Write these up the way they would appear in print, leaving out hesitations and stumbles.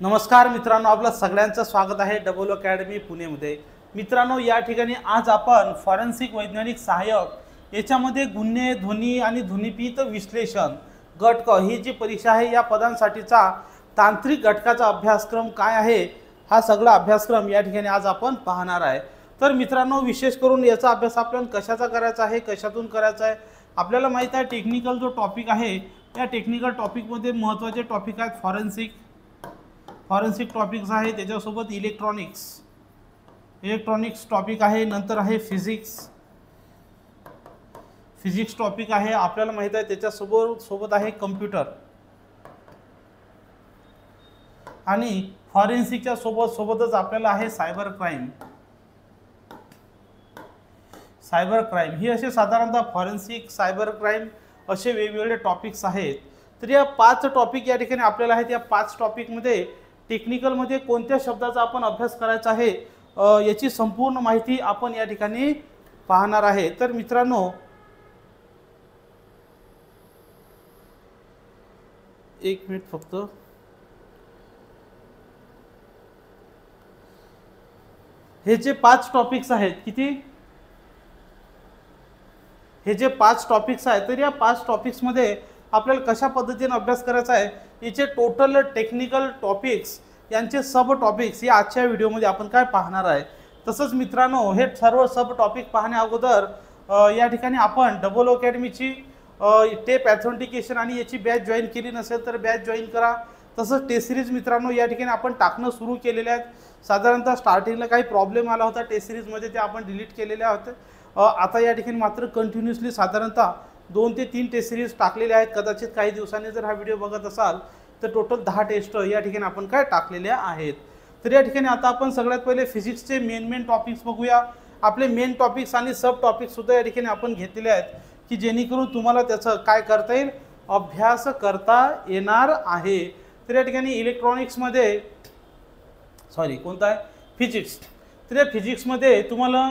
नमस्कार मित्रांनो, आपलं सगळ्यांचं स्वागत आहे डबल अकॅडमी पुणेमध्ये। मित्रांनो, या ठिकाणी आज आपण फॉरेन्सिक वैज्ञानिक सहाय्यक याच्यामध्ये गुन्हे, ध्वनी आणि ध्वनिपीत विश्लेषण गट क ही जी परीक्षा आहे या पदांसाठीचा तांत्रिक घटकाचा अभ्यासक्रम काय आहे हा सगळा अभ्यासक्रम या ठिकाणी आज आपण पाहणार आहे। तर मित्रांनो, विशेष करून याचा अभ्यास आपल्याला कशाचा करायचा आहे, कशातून करायचा आहे आपल्याला माहित आहे। टेक्निकल जो टॉपिक आहे या टेक्निकल टॉपिकमध्ये महत्त्वाचे टॉपिक आहेत फॉरेन्सिक टॉपिक्स आहे, त्याच्यासोबत इलेक्ट्रॉनिक्स टॉपिक आहे, नंतर आहे फिजिक्स टॉपिक आहे आपल्याला माहित आहे, त्याच्यासोबत आहे कम्प्युटर आणि फॉरेन्सिकच्या सोबतच आपल्याला आहे सायबर क्राइम ही असे साधारणतः फॉरेन्सिक, सायबर क्राइम असे वेगवेगळे टॉपिक्स आहेत। तर या 5 टॉपिक या ठिकाणी आपल्याला आहेत। या 5 टॉपिकमध्ये टेक्निकलमध्ये कोणत्या शब्दाचा आपण अभ्यास करायचा आहे याची संपूर्ण माहिती आपण या ठिकाणी पाहणार आहे। तर मित्रांनो, एक मिनिट फक्त, हे जे 5 टॉपिक्स आहेत, किती हे जे 5 टॉपिक्स आहेत, तर या 5 टॉपिक्समध्ये आपल्याला कशा पद्धतीने अभ्यास करायचा आहे याचे टोटल टेक्निकल टॉपिक्स यांचे सब टॉपिक्स या आजच्या व्हिडिओमध्ये आपण काय पाहणार आहे। तसंच मित्रांनो, हे सर्व सब टॉपिक पाहण्या अगोदर या ठिकाणी आपण डबल अकॅडमीची टेप ऑथेंटिकेशन आणि याची बॅच जॉईन केली नसेल तर बॅच जॉईन करा। तसंच टेस्ट सिरीज मित्रांनो या ठिकाणी आपण टाकणं सुरू केलेले आहेत। साधारणतः स्टार्टिंगला काही प्रॉब्लेम आला होता टेस्ट सिरीजमध्ये, ते आपण डिलीट केलेले आहोत। आता या ठिकाणी मात्र कंटिन्युअसली साधारणतः 2 ते 3 टेस्ट सिरीज टाकलेल्या आहेत। कदाचित काही दिवसांनी जर हा व्हिडिओ बघत असाल तर टोटल 10 टेस्ट या ठिकाणी आपण काय टाकलेल्या आहेत। तर या ठिकाणी आता आपण सगळ्यात पहिले फिजिक्सचे मेन टॉपिक्स बघूया। आपले मेन टॉपिक्स आणि सब टॉपिक्स सुद्धा या ठिकाणी आपण घेतलेले आहेत की जेणेकरून तुम्हाला त्याचं काय करता येईल, अभ्यास करता येणार आहे। तर या ठिकाणी इलेक्ट्रॉनिक्समध्ये कोणता आहे, फिजिक्स। तर या फिजिक्समध्ये तुम्हाला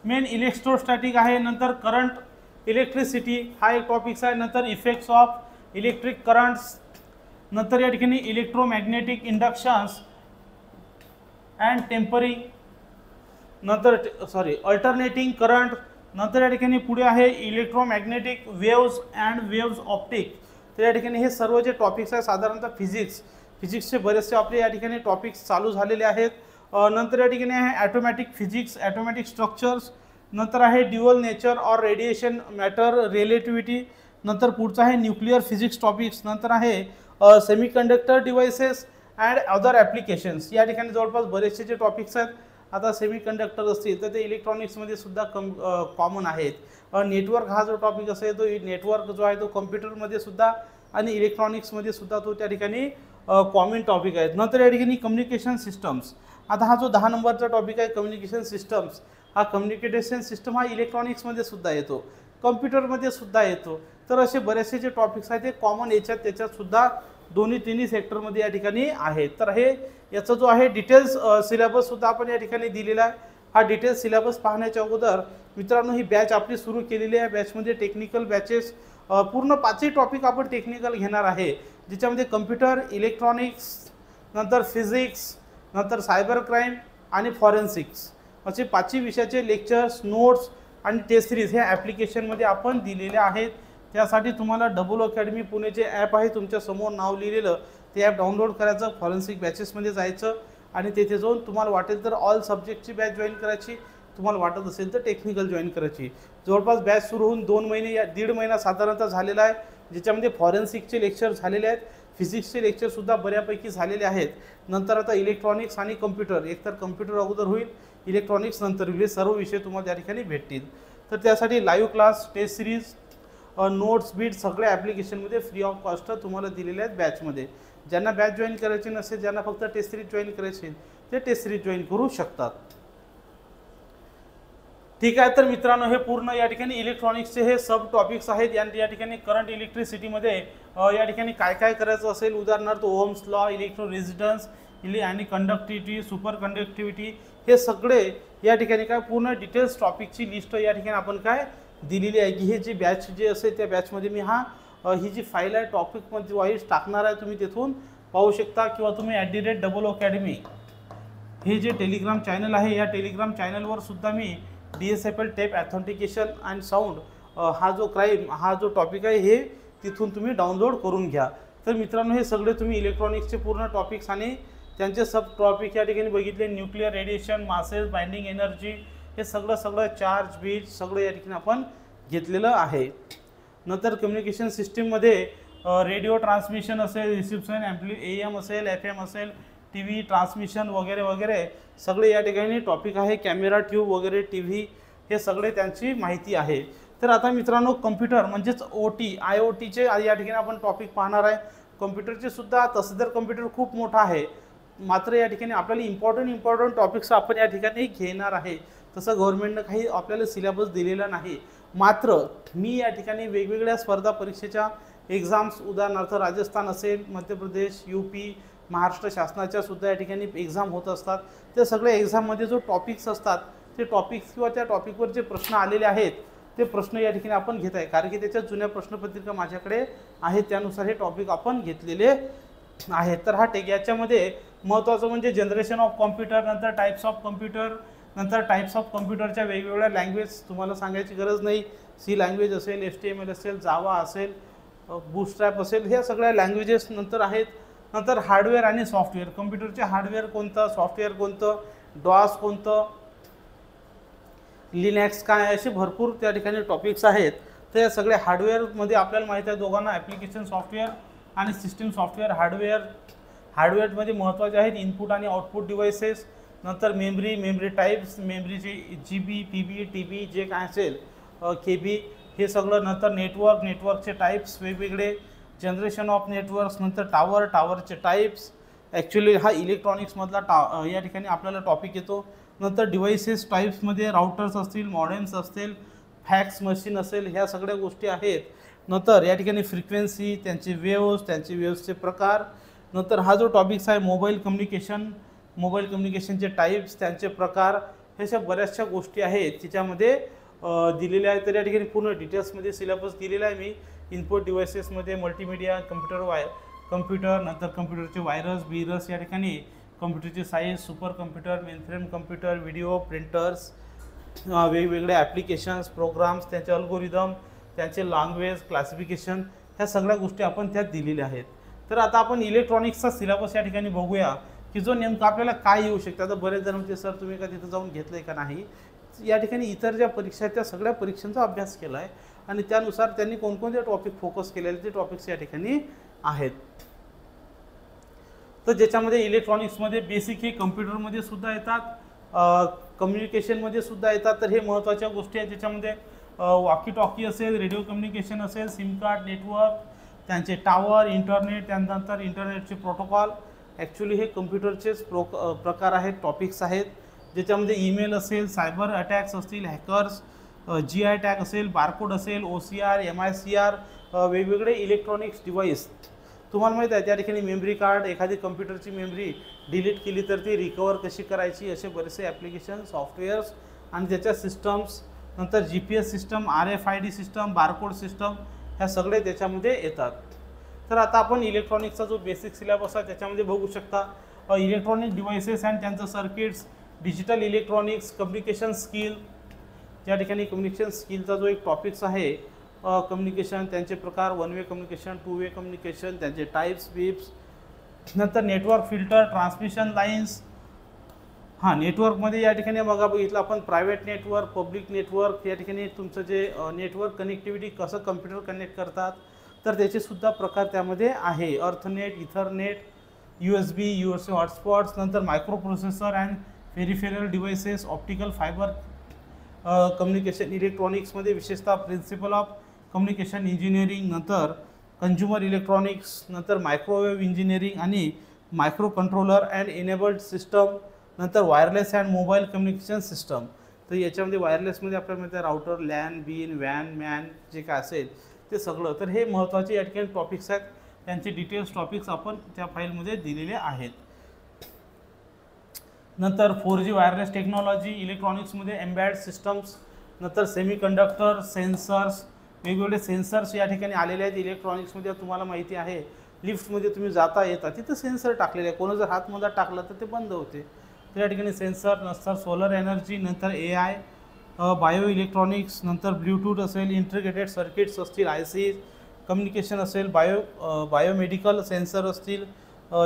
मेन इलेक्ट्रोस्टॅटिक आहे, नंतर करंट, इलेक्ट्रिसिटी हा एक टॉपिक्स आहे, नंतर इफेक्ट्स ऑफ इलेक्ट्रिक करंट्स, नंतर या ठिकाणी इलेक्ट्रोमॅग्नेटिक इंडक्शन्स अँड टेम्परिंग, नंतर अल्टरनेटिंग करंट, नंतर या ठिकाणी पुढे आहे electromagnetic waves and waves optic. तर या ठिकाणी हे सर्व जे टॉपिक्स आहे साधारणतः फिजिक्सचे बरेचसे आपले या ठिकाणी टॉपिक्स चालू झालेले आहेत। नंतर या ठिकाणी आहे ॲटोमॅटिक फिजिक्स, ॲटोमॅटिक स्ट्रक्चर्स, नंतर आहे ड्युअल नेचर और रेडिएशन मॅटर रिलेटिव्हिटी, नंतर पुढचं आहे न्यूक्लिअर फिजिक्स टॉपिक्स, नंतर आहे semiconductor devices and other applications. या ठिकाणी जवळपास बरेचसे जे टॉपिक्स आहेत, आता सेमीकंडक्टर असतील तर ते इलेक्ट्रॉनिक्समध्ये सुद्धा कॉमन आहेत। नेटवर्क हा जो टॉपिक असेल तो नेटवर्क जो आहे तो कम्प्युटरमध्ये सुद्धा आणि इलेक्ट्रॉनिक्समध्ये सुद्धा तो त्या ठिकाणी कॉमन टॉपिक आहेत। नंतर या ठिकाणी कम्युनिकेशन सिस्टम्स, आता हा जो 10 नंबरचा टॉपिक आहे कम्युनिकेशन सिस्टम्स, हा कम्युनिकेशन सिस्टम हा इलेक्ट्रॉनिक्समध्ये सुद्धा येतो, कम्प्युटरमध्ये सुद्धा येतो। तर असे बरेचसे जे टॉपिक्स आहेत ते कॉमन त्याच्यात सुद्धा तिन्ही सेक्टरमध्ये या ठिकाणी आहेत। तर हे याचा जो आहे डिटेल्स सिलेबस सुद्धा आपण या ठिकाणी दिलेला आहे। हा डिटेल्स सिलेबस पाहण्याच्या अगोदर मित्रांनो, ही बॅच आपली सुरू केलेली आहे। बॅचमध्ये टेक्निकल बॅचेस पूर्ण 5ही टॉपिक आपण टेक्निकल घेणार आहे, ज्याच्यामध्ये कम्प्युटर, इलेक्ट्रॉनिक्स, नंतर फिजिक्स, नंतर सायबर क्राईम आणि फॉरेन्सिक्स असे 5ही विषयाचे लेक्चर्स, नोट्स आणि टेस्ट सिरीज हे ॲप्लिकेशनमध्ये आपण दिलेले आहेत। त्यासाठी तुम्हाला डबल अकॅडमी पुणेचे ॲप आहे, तुमच्या समोर नाव लिहिलेलं ते ॲप डाउनलोड करायचं, फॉरेन्सिक बॅचेसमध्ये जायचं आणि तेथे जाऊन तुम्हाला वाटेल तर ऑल सब्जेक्टची बॅच जॉईन करायची, तुम्हाला वाटत असेल तर टेक्निकल जॉईन करायची। जवळपास बॅच सुरू होऊन 2 महिने या 1.5 महिना साधारणतः झालेला आहे, ज्याच्यामध्ये फॉरेन्सिकचे लेक्चर झालेले आहेत, फिजिक्सचे लेक्चरसुद्धा बऱ्यापैकी झालेले आहेत। नंतर आता इलेक्ट्रॉनिक्स आणि कम्प्युटर, एकतर कम्प्युटर अगोदर होईल, इलेक्ट्रॉनिक्स नंतर होईल, हे सर्व विषय तुम्हाला त्या ठिकाणी भेटतील। तर त्यासाठी live class, test series, notes बीट सगळ्या ॲप्लिकेशनमध्ये फ्री ऑफ कॉस्ट तुम्हाला दिलेले आहेत बॅचमध्ये। ज्यांना बॅच जॉईन करायची नसेल, ज्यांना फक्त टेस्ट सिरीज जॉईन करायची ते टेस्ट सिरीज जॉईन करू शकतात। ठीक आहे, तर मित्रांनो हे पूर्ण या ठिकाणी इलेक्ट्रॉनिक्सचे हे सब टॉपिक्स आहेत। या ठिकाणी करंट इलेक्ट्रिसिटीमध्ये या ठिकाणी काय काय करायचं असेल, उदाहरणार्थ ओम्स लॉ, इलेक्ट्रो रेझिस्टन्स आणि कंडक्टिव्हिटी, सुपर कंडक्टिव्हिटी, हे सगळे या ठिकाणी काय पूर्ण डिटेल्स टॉपिकची लिस्ट या ठिकाणी आपण काय दिलेली आहे की हे जी बॅच जे असेल त्या बॅचमध्ये मी ही जी फाईल आहे टॉपिकमध्ये वाईज टाकणार आहे, तुम्ही तिथून पाहू शकता किंवा तुम्ही @00 अकॅडमी हे जे टेलिग्राम चॅनल आहे या टेलिग्राम चॅनलवर सुद्धा मी DSFL tape authentication and sound हा जो टॉपिक आहे हे तिथून तुम्ही डाउनलोड करून घ्या। तर मित्रांनो, हे सगळे तुम्ही इलेक्ट्रॉनिक्सचे पूर्ण टॉपिक्स आणि त्यांचे सब टॉपिक या ठिकाणी बघितले। Nuclear radiation, masses, binding energy, हे सगळं चार्ज बीज सगळं या ठिकाणी आपण घेतलेलं आहे। नंतर कम्युनिकेशन सिस्टीममध्ये रेडिओ ट्रान्समिशन असेल, रिसेप्शन AM असेल, FM असेल, TV ट्रान्समिशन वगैरे वगैरे सगळे या ठिकाणी टॉपिक आहे। कॅमेरा ट्यूब वगैरे, TV, हे सगळे त्यांची माहिती आहे। तर आता मित्रांनो, कम्प्युटर म्हणजेच IoTचे या ठिकाणी आपण टॉपिक पाहणार आहे। कम्प्युटरचे सुद्धा तसं तर कम्प्युटर खूप मोठा आहे, मात्र या ठिकाणी आपल्याला इम्पॉर्टंट टॉपिक्स आपण या ठिकाणी घेणार आहे। तसं गव्हर्नमेंटनं काही आपल्याला सिलेबस दिलेला नाही, मात्र मी या ठिकाणी वेगवेगळ्या स्पर्धा परीक्षेच्या एक्झाम्स, उदाहरणार्थ राजस्थान असेल, मध्य प्रदेश, UP, महाराष्ट्र शासनाच्या सुद्धा या ठिकाणी एक्झाम होत असतात। त्या सगळ्या एक्झाममध्ये जो टॉपिक्स असतात ते टॉपिक्स किंवा त्या टॉपिकवर जे प्रश्न आलेले आहेत ते प्रश्न या ठिकाणी आपण घेत आहे, कारण की त्याच्या जुन्या प्रश्नपत्रिका माझ्याकडे आहेत, त्यानुसार हे टॉपिक आपण घेतलेले आहेत। तर याच्यामध्ये महत्त्वाचं म्हणजे जनरेशन ऑफ कॉम्प्युटर, नंतर टाईप्स ऑफ कॉम्प्युटर, नंतर टाईप्स ऑफ कॉम्प्युटरच्या वेगवेगळ्या लँग्वेज तुम्हाला सांगायची गरज नाही। C लँग्वेज असेल, HTML असेल, जावा असेल, बूटस्ट्रॅप असेल, ह्या सगळ्या लँग्वेजेस नंतर आहेत। नंतर हार्डवेअर आणि सॉफ्टवेअर, कम्प्युटरचे हार्डवेअर कोणतं, सॉफ्टवेअर कोणतं, DOS कोणतं, लिनॅक्स काय, असे भरपूर त्या ठिकाणी टॉपिक्स आहेत। तर या सगळ्या हार्डवेअरमध्ये आपल्याला माहिती आहे दोघांना ॲप्लिकेशन सॉफ्टवेअर आणि सिस्टीम सॉफ्टवेअर। हार्डवेअरमध्ये महत्त्वाचे आहेत इनपुट आणि आउटपुट डिव्हाइसेस, नंतर मेमरी टाईप्स, मेमरीचे GB, PB, TB जे काय असेल, KB, हे सगळं। नंतर नेटवर्कचे टाईप्स वेगवेगळे, जनरेशन ऑफ नेटवर्क्स, नंतर टावरचे टाईप्स। ॲक्च्युली हा इलेक्ट्रॉनिक्समधला या ठिकाणी आपल्याला टॉपिक येतो। नंतर डिव्हाइसेस टाईप्समध्ये राउटर्स असतील, मॉडेम्स असतील, फॅक्स मशीन असेल, ह्या सगळ्या गोष्टी आहेत। नंतर या ठिकाणी फ्रिक्वेन्सी, त्यांचे वेव्हचे प्रकार। नंतर हा जो टॉपिक्स आहे मोबाईल कम्युनिकेशनचे टाईप्स, त्यांचे प्रकार, ह्या बऱ्याचशा गोष्टी आहेत तिच्यामध्ये दिलेल्या आहेत। तर या ठिकाणी पूर्ण डिटेल्समध्ये सिलेबस दिलेला आहे मी। इनपुट डिव्हाइसेसमध्ये मल्टीमीडिया, कम्प्युटर, नंतर कम्प्युटरचे व्हायरस या ठिकाणी कम्प्युटरची size, super computer, mainframe computer, video printers, वेगवेगळे ॲप्लिकेशन्स, प्रोग्राम्स, त्यांचे अल्गोरिदम, त्यांचे लँग्वेज क्लासिफिकेशन, ह्या सगळ्या गोष्टी आपण त्यात दिलेल्या आहेत। तर आता आपण इलेक्ट्रॉनिक्सचा सिलेबस या ठिकाणी बघूया की जो नेमका आपल्याला काय येऊ शकतं। आता बरेच जण म्हणते सर तुम्ही का तिथं जाऊन घेतलं आहे का नाही। या ठिकाणी इतर ज्या परीक्षा आहेत त्या सगळ्या परीक्षांचा अभ्यास केला आहे आणि त्यानुसार त्यांनी कोणकोणते टॉपिक फोकस केलेले ते टॉपिक्स या ठिकाणी आहेत। तर ज्याच्यामध्ये इलेक्ट्रॉनिक्समध्ये बेसिक हे कम्प्युटरमध्ये सुद्धा येतात, कम्युनिकेशनमध्ये सुद्धा येतात। तर हे महत्त्वाच्या गोष्टी आहेत ज्याच्यामध्ये वॉकी टॉकी असेल, रेडिओ कम्युनिकेशन असेल, सिम कार्ड नेटवर्क, त्यांचे टावर, इंटरनेट, त्यानंतर इंटरनेटचे प्रोटोकॉल। ॲक्च्युली हे कम्प्युटरचेच प्रकार आहेत, टॉपिक्स आहेत, ज्याच्यामध्ये ईमेल असेल, सायबर अटॅक्स असतील, हॅकर्स, GI टॅग असेल, बारकोड असेल, OCR, MICR, वेगवेगळे इलेक्ट्रॉनिक्स डिव्हाइस। तुम्हाला माहीत आहे त्या ठिकाणी मेमरी कार्ड, एखादी कम्प्युटरची मेमरी डिलीट केली तर ती रिकवर कशी करायची, असे बरेचसे ॲप्लिकेशन, सॉफ्टवेअर्स आणि त्याच्या सिस्टम्स, नंतर GPS system, RFID system, barcode system, ह्या सगळे त्याच्यामध्ये येतात। तर आता आपण इलेक्ट्रॉनिक्सचा जो बेसिक सिलेबस आहे त्याच्यामध्ये बघू शकता इलेक्ट्रॉनिक डिव्हाइसेस अँड त्यांचं circuits, digital electronics, communication skill, या ठिकाणी कम्युनिकेशन स्किलचा जो एक टॉपिक्स आहे, कम्युनिकेशन, त्यांचे प्रकार, 1 वे कम्युनिकेशन, 2 वे कम्युनिकेशन, त्यांचे टाईप्स बिप्स, नंतर नेटवर्क फिल्टर, ट्रान्समिशन लाईन्स। नेटवर्कमध्ये या ठिकाणी बघितलं आपण प्रायव्हेट नेटवर्क, पब्लिक नेटवर्क, या ठिकाणी तुमचं जे नेटवर्क कनेक्टिव्हिटी कसं कम्प्युटर कनेक्ट करतात तर त्याचे सुद्धा प्रकार त्यामध्ये आहे। अर्थनेट, इथरनेट, USB हॉटस्पॉट्स, नंतर micro processor and peripheral devices, optical fibre communication. इलेक्ट्रॉनिक्समध्ये विशेषतः प्रिन्सिपल ऑफ कम्युनिकेशन इंजिनिअरिंग, नंतर कंझ्युमर इलेक्ट्रॉनिक्स, नंतर मायक्रोवेव्ह इंजिनिअरिंग आणि micro controller and enabled system, नंतर wireless and mobile communication system. तर याच्यामध्ये वायरलेसमध्ये आपल्याला माहिती आहे राउटर, लॅन, बीन, वॅन, मॅन जे काय असेल ते सगळं। तर हे महत्त्वाचे या ठिकाणी टॉपिक्स आहेत, त्यांचे डिटेल्स टॉपिक्स आपण त्या फाईलमध्ये दिलेले आहेत। नंतर 4G वायरलेस टेक्नॉलॉजी, इलेक्ट्रॉनिक्समध्ये एम्बेडेड सिस्टम्स, नंतर सेमीकंडक्टर, सेन्सर्स, वेगवेगळे सेन्सर्स या ठिकाणी आलेले आहेत इलेक्ट्रॉनिक्समध्ये। तुम्हाला माहिती आहे लिफ्टमध्ये तुम्ही जाता येता तिथं सेन्सर टाकलेले आहे, कोणा जर हातमध्ये टाकला तर ते बंद होते. तर या ठिकाणी सेन्सर, नंतर सोलर एनर्जी, नंतर AI, बायो इलेक्ट्रॉनिक्स, नंतर ब्ल्यूटूथ असेल, इंटिग्रेटेड सर्किट्स असतील, IC कम्युनिकेशन असेल, बायोमेडिकल सेन्सर असतील,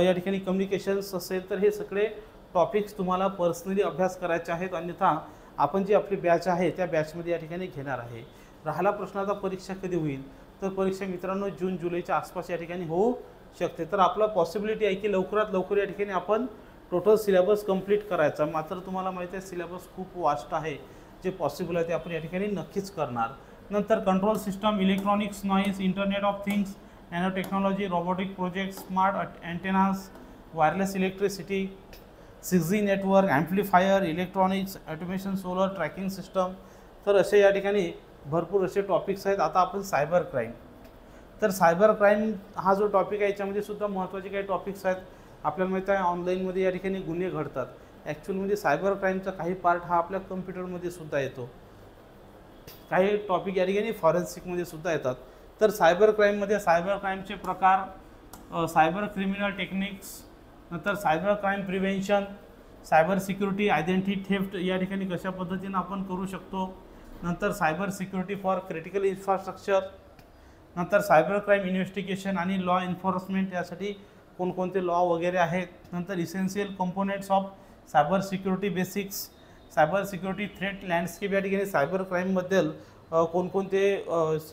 या ठिकाणी कम्युनिकेशन्स असेल. तर हे सगळे टॉपिक्स तुम्हाला पर्सनली अभ्यास करायचे आहेत, अन्यथा आपण जी आपली बॅच आहे त्या बॅचमध्ये या ठिकाणी घेणार आहे. राहिला प्रश्न आता परीक्षा कधी होईल, तर परीक्षा मित्रांनो जून जुलैच्या आसपास या ठिकाणी होऊ शकते. तर आपला पॉसिबिलिटी आहे की लवकरात लवकर या ठिकाणी आपण टोटल सिलेबस कंप्लीट करायचा. मात्र तुम्हाला माहिती आहे सिलेबस खूप वास्ट आहे, जे पॉसिबल आहे ते आपण या ठिकाणी नक्कीच करणार. नंतर control system, electronics, noise, internet of things, nano technology, robotic project, smart antennas, wireless electricity, 6G network, amplifier, electronics, automation, solar, tracking system. तर असे या ठिकाणी भरपूर असे टॉपिक्स आहेत. आता आपण सायबर क्राईम, तर सायबर क्राईम हा जो टॉपिक आहे याच्यामध्ये सुद्धा महत्त्वाचे काही टॉपिक्स आहेत. आपल्याला माहिती आहे ऑनलाईनमध्ये या ठिकाणी गुन्हे घडतात. ॲक्च्युअलमध्ये सायबर क्राईमचा काही पार्ट हा आपल्या कम्प्युटरमध्ये सुद्धा येतो, काही टॉपिक या ठिकाणी फॉरेन्सिकमध्ये सुद्धा येतात. तर सायबर क्राईममध्ये सायबर क्राईमचे प्रकार, सायबर क्रिमिनल टेक्निक्स, नंतर cyber crime prevention, cyber security, identity theft या ठिकाणी कशा पद्धतीनं आपण करू शकतो, नंतर cyber security for critical infrastructure, नंतर सायबर क्राईम इन्व्हेस्टिगेशन आणि लॉ एन्फोर्समेंट यासाठी कोणकोणते लॉ वगैरे आहेत, नंतर essential components of cyber security basics, cyber security threat landscape या ठिकाणी सायबर क्राईमबद्दल कोणकोणते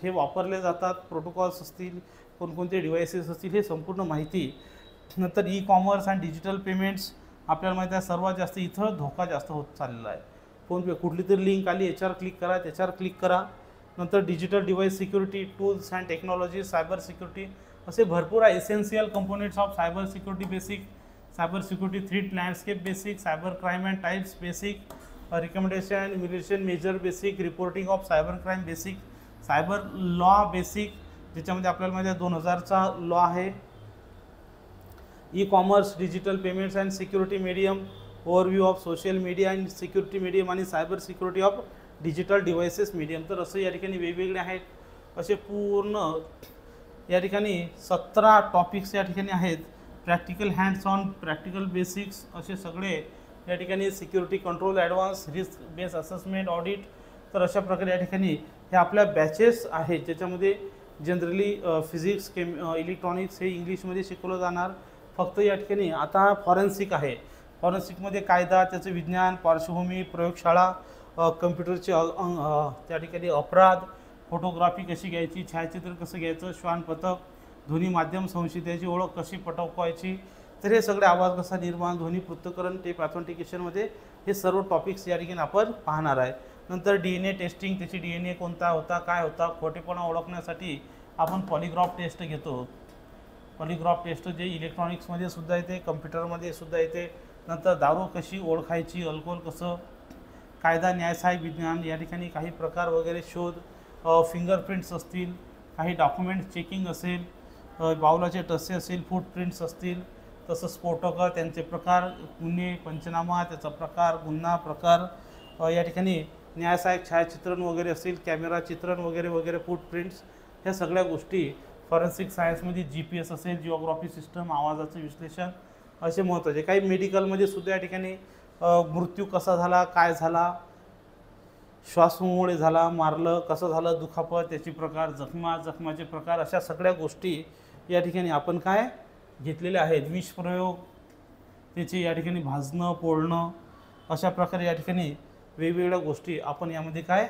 हे वापरले जातात, प्रोटोकॉल्स असतील, कोणकोणते डिव्हायसेस असतील, हे संपूर्ण माहिती. नंतर ई-कॉमर्स अँड डिजिटल पेमेंट्स, आपल्याला माहिती आहे सर्वात जास्त इथं धोका जास्त होत चाललेला आहे. फोनपे कुठली तरी लिंक आली याच्यावर क्लिक करा, त्याच्यावर क्लिक करा. नंतर digital device security, tools and technology, cyber security असे भरपूर आहे. Essential components of cyber security basic, cyber security threat landscape basic, cyber crime and types basic, recommendation mitigation measure basic, reporting of cyber crime basic, cyber law basic ज्याच्यामध्ये आपल्याला माहिती आहे 2000चा law आहे. E-commerce, digital payments and security medium, overview of social media and security medium आणि cyber security of digital devices medium. तर असं या ठिकाणी वेगवेगळे आहेत. असे पूर्ण या ठिकाणी 17 टॉपिक्स या ठिकाणी आहेत. Practical hands on, practical basics असे सगळे या ठिकाणी, security control, advance, risk base assessment, audit. तर अशा प्रकारे या ठिकाणी हे आपल्या बॅचेस आहेत, ज्याच्यामध्ये जनरली फिजिक्स, इलेक्ट्रॉनिक्स हे इंग्लिशमध्ये शिकवलं जाणार. फक्त या ठिकाणी आता फॉरेन्सिक आहे. फॉरेन्सिकमध्ये कायदा, त्याचं विज्ञान, पार्श्वभूमी, प्रयोगशाळा, कम्प्युटरचे त्या ठिकाणी अपराध, फोटोग्राफी कशी घ्यायची, छायाचित्र कसं घ्यायचं, श्वानपथक, ध्वनी माध्यम संहितेची ओळख कशी पटकवायची. तर हे सगळे आवाज कसा निर्माण, ध्वनी पृथक्करण, टेप ऑथेंटिकेशनमध्ये हे सर्व टॉपिक्स या ठिकाणी आपण पाहणार आहे. नंतर DNA टेस्टिंग, त्याची DNA कोणता होता, काय होता, खोटेपणा ओळखण्यासाठी आपण पॉलिग्राफ टेस्ट घेतो. पॉलिग्राफ टेस्ट जे इलेक्ट्रॉनिक्समध्ये सुद्धा येते, कम्प्युटरमध्ये सुद्धा येते. नंतर दारू कशी ओळखायची, अल्कोहोल कसं, कायदा, न्यायसहाय्य विज्ञान या ठिकाणी काही प्रकार वगैरे शोध, फिंगरप्रिंट्स असतील, काही डॉक्युमेंट चेकिंग असेल, बाऊलाचे टस्से असेल, फूटप्रिंट्स असतील, तसं स्फोटकं त्यांचे प्रकार, गुन्हे, पंचनामा त्याचा प्रकार, गुन्हा प्रकार, या ठिकाणी न्यायसहाय्यक छायाचित्रण वगैरे असेल, कॅमेरा चित्रण वगैरे वगैरे, फूटप्रिंट्स, ह्या सगळ्या गोष्टी फॉरेन्सिक सायन्समध्ये GPS असेल, जिओग्राफी सिस्टम, आवाजाचं विश्लेषण असे महत्त्वाचे. काही मेडिकलमध्ये सुद्धा या ठिकाणी मृत्यू कसा झाला, काय झाला, श्वासमुळे झाला, मारलं कसं झालं, दुखापत त्याची प्रकार, जखमाचे प्रकार, अशा सगळ्या गोष्टी या ठिकाणी आपण काय घेतलेल्या आहेत. विषप्रयोग त्याची या ठिकाणी भाजणं, पोळणं, अशा प्रकारे या ठिकाणी वेगवेगळ्या गोष्टी आपण यामध्ये काय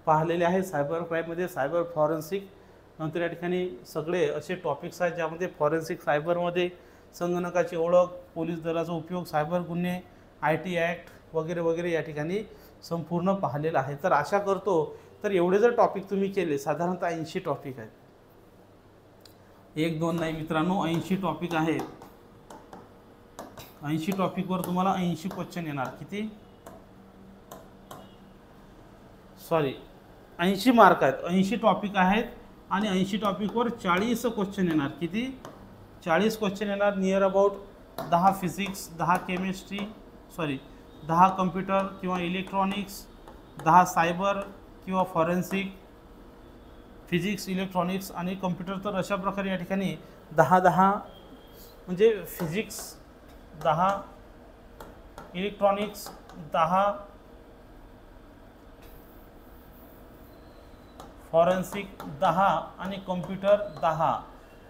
पाहिलेल्या आहेत सायबर क्राईममध्ये. सायबर फॉरेन्सिक नंतर या ठिकाणी सगळे असे टॉपिक्स आहेत ज्यामध्ये फॉरेन्सिक सायबरमध्ये संगणकाची ओळख, पोलीस दलाचा उपयोग, सायबर गुन्हे, IT ॲक्ट वगैरे वगैरे या ठिकाणी संपूर्ण पाहिलेलं आहे. तर आशा करतो तर एवढे जर टॉपिक तुम्ही केले, साधारणतः 80 टॉपिक आहेत. 1-2 नाही मित्रांनो, 80 टॉपिक आहेत. 80 टॉपिकवर तुम्हाला 80 क्वेश्चन येणार. किती? 80 मार्क आहेत. 80 टॉपिक आहेत आणि 80 टॉपिकवर 40 क्वेश्चन येणार. किती? 40 क्वेश्चन येणार. Near about 10 physics, 10 chemistry, 10 computer किंवा इलेक्ट्रॉनिक्स, 10 सायबर किंवा फॉरेन्सिक, फिजिक्स, इलेक्ट्रॉनिक्स आणि कम्प्युटर. तर अशा प्रकारे या ठिकाणी 10 म्हणजे फिजिक्स 10, इलेक्ट्रॉनिक्स 10, फॉरेन्सिक 10 आणि कॉम्प्युटर 10.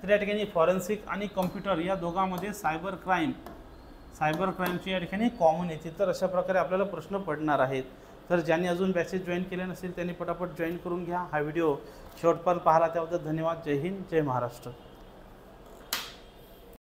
तर या ठिकाणी फॉरेन्सिक आणि कॉम्प्युटर या दोघांमध्ये सायबर क्राईमची या ठिकाणी कॉमन येते. तर अशा प्रकारे आपल्याला प्रश्न पडणार आहेत. तर ज्यांनी अजून बॅचेस जॉईन केले नसेल त्यांनी पटापट जॉईन करून घ्या. हा व्हिडिओ शेवटपर्यंत पाहिला त्याबद्दल धन्यवाद. जय हिंद, जय महाराष्ट्र.